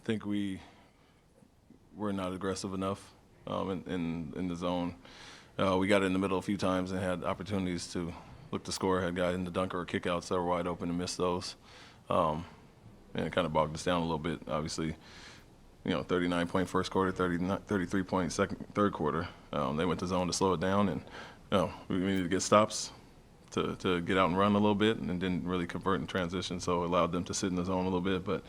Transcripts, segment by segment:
think we were not aggressive enough in the zone. We got it in the middle a few times and had opportunities to look to score. Had guys in the dunker or kickouts that were wide open and missed those. And it kind of bogged us down a little bit. Obviously, 39-point first quarter, 33-point third quarter. They went to zone to slow it down, and we needed to get stops to get out and run a little bit, and didn't really convert in transition, so it allowed them to sit in the zone a little bit. But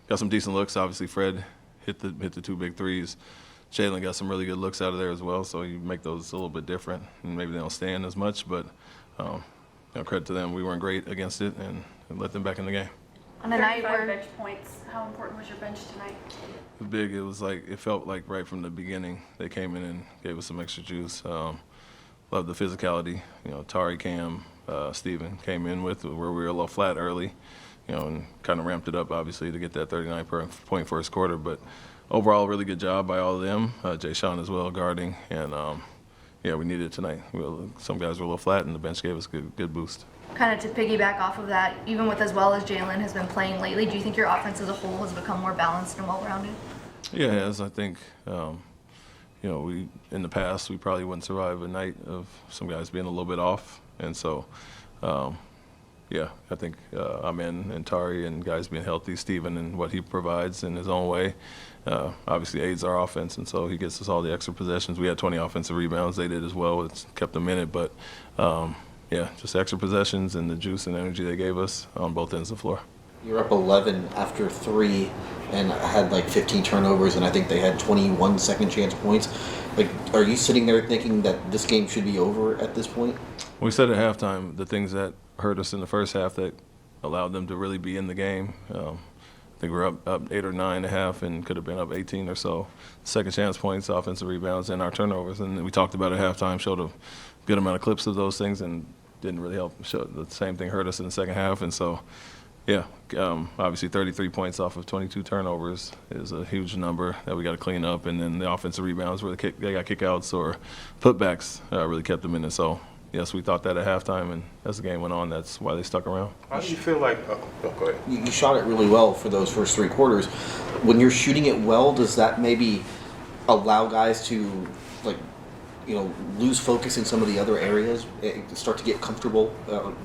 got some decent looks. Obviously, Fred hit the two big threes. Jalen got some really good looks out of there as well, so you make those a little bit different, and maybe they don't stand as much, but credit to them. We weren't great against it and let them back in the game. On a night where bench points, how important was your bench tonight? It was big. It felt like right from the beginning they came in and gave us some extra juice. Loved the physicality. Tari, Cam, Steven came in with where we were a little flat early, and kind of ramped it up obviously to get that 39-point first quarter, but overall, really good job by all of them. Jay Sean as well, guarding, and we needed it tonight. Some guys were a little flat, and the bench gave us a good boost. kind of to piggyback off of that, even with as well as Jalen has been playing lately, do you think your offense as a whole has become more balanced and well-rounded? Yeah, it has. I think, we in the past we probably wouldn't survive a night of some guys being a little bit off, and so, I think Amen and Tari and guys being healthy, Steven and what he provides in his own way, obviously aids our offense, and so he gets us all the extra possessions. We had 20 offensive rebounds. They did as well. It's kept them in it, but just extra possessions and the juice and energy they gave us on both ends of the floor. You're up 11 after 3 and had like 15 turnovers, and I think they had 21 second chance points. Like, are you sitting there thinking that this game should be over at this point? We said at halftime the things that hurt us in the first half that allowed them to really be in the game. I think we're up 8 or 9 and a half and could have been up 18 or so. Second chance points, offensive rebounds, and our turnovers. And we talked about it at halftime, showed a good amount of clips of those things and didn't really help. The same thing hurt us in the second half. And so, obviously 33 points off of 22 turnovers is a huge number that we got to clean up. And then the offensive rebounds where they got kickouts or putbacks really kept them in it. So, yes, we thought that at halftime, and as the game went on, that's why they stuck around. How do you feel like go ahead. You shot it really well for those first 3 quarters. When you're shooting it well, does that maybe allow guys to, lose focus in some of the other areas, start to get comfortable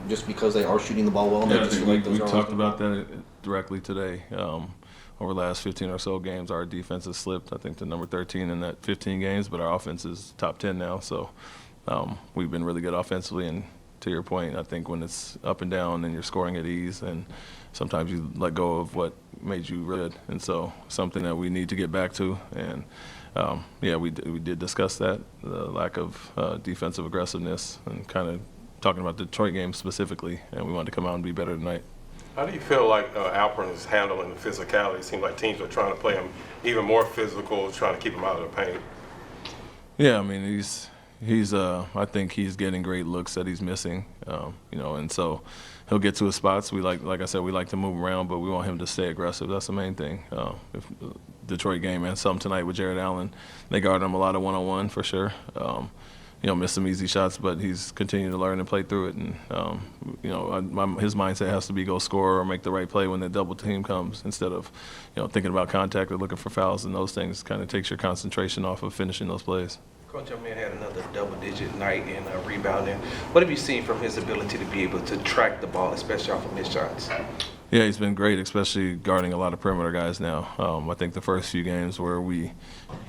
just because they are shooting the ball well? Yeah, I think we talked about that directly today. Over the last 15 or so games, our defense has slipped, I think, to number 13 in that 15 games, but our offense is top 10 now. So we've been really good offensively, and to your point, I think when it's up and down and you're scoring at ease, and sometimes you let go of what made you really good. And so something that we need to get back to. And we did discuss that, the lack of defensive aggressiveness, and kind of talking about the Detroit game specifically, and we wanted to come out and be better tonight. How do you feel like Alpern is handling the physicality? It seems like teams are trying to play him even more physical, trying to keep him out of the paint. Yeah, I mean, he's I think he's getting great looks that he's missing, and so he'll get to his spots. We like I said, we like to move around, but we want him to stay aggressive. That's the main thing. If Detroit game and some tonight with Jared Allen, they guard him a lot of one-on-one for sure. Missed some easy shots, but he's continuing to learn and play through it. And his mindset has to be go score or make the right play when the double team comes, instead of thinking about contact or looking for fouls, and those things kind of takes your concentration off of finishing those plays. Coach, your man had another double-digit night in rebounding. What have you seen from his ability to be able to track the ball, especially off of missed shots? Yeah, he's been great, especially guarding a lot of perimeter guys now. I think the first few games where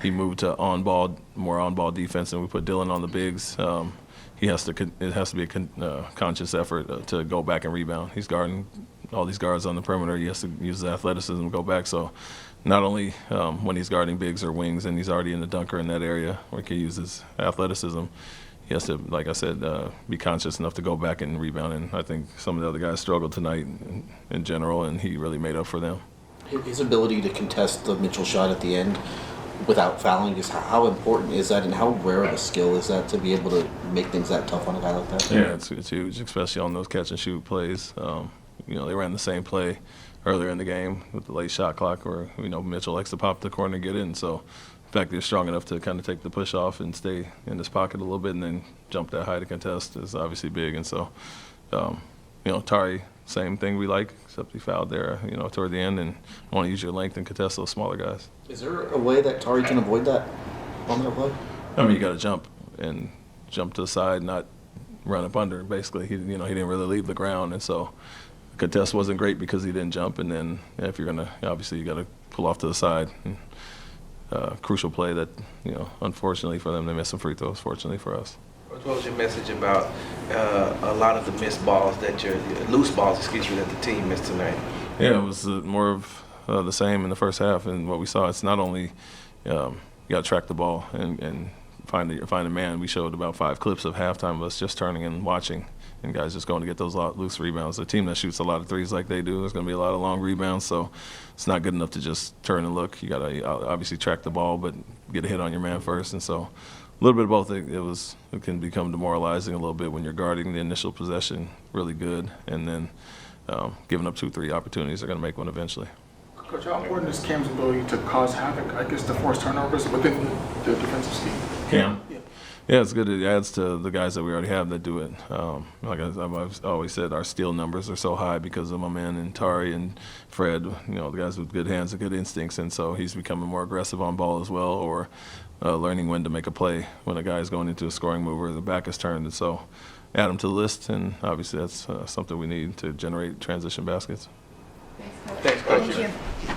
he moved to more on-ball defense, and we put Dylan on the bigs. It has to be a conscious effort to go back and rebound. He's guarding all these guards on the perimeter. He has to use his athleticism to go back. So not only when he's guarding bigs or wings and he's already in the dunker in that area where he can use his athleticism, he has to, like I said, be conscious enough to go back and rebound. And I think some of the other guys struggled tonight in general, and he really made up for them. His ability to contest the Mitchell shot at the end without fouling, just how important is that, and how rare of a skill is that to be able to make things that tough on a guy like that? Yeah, it's huge, especially on those catch-and-shoot plays. They ran the same play earlier in the game with the late shot clock where, Mitchell likes to pop the corner and get in. So the fact that he's strong enough to kind of take the push off and stay in his pocket a little bit and then jump that high to contest is obviously big. And so, Tari same thing we like, except he fouled there, toward the end, and want to use your length and contest those smaller guys. Is there a way that Tari can avoid that on that play? I mean, you got to jump to the side, not run up under. Basically, he didn't really leave the ground, and so the contest wasn't great because he didn't jump. And then if you're gonna, obviously, you got to pull off to the side. And, crucial play that, unfortunately for them, they missed some free throws. Fortunately for us. What was your message about a lot of the missed balls that loose balls, that the team missed tonight? Yeah, it was more of the same in the first half, and what we saw, it's not only you got to track the ball and find a man. We showed about 5 clips of halftime of us just turning and watching, and guys just going to get those loose rebounds. A team that shoots a lot of threes like they do, there's going to be a lot of long rebounds, so it's not good enough to just turn and look. You got to obviously track the ball, but get a hit on your man first, and so a little bit of both. It can become demoralizing a little bit when you're guarding the initial possession really good, and then giving up 2-3 opportunities. They're going to make one eventually. Coach, how important is Cam's ability to cause havoc, I guess, to force turnovers within the defensive scheme? Cam? Yeah. Yeah, it's good. It adds to the guys that we already have that do it. Like I've always said, our steal numbers are so high because of my man and Tari and Fred, the guys with good hands and good instincts, and so he's becoming more aggressive on ball as well, or learning when to make a play when a guy's going into a scoring move or the back is turned. And so add them to the list, and obviously that's something we need to generate transition baskets. Thanks, Coach. Thank you.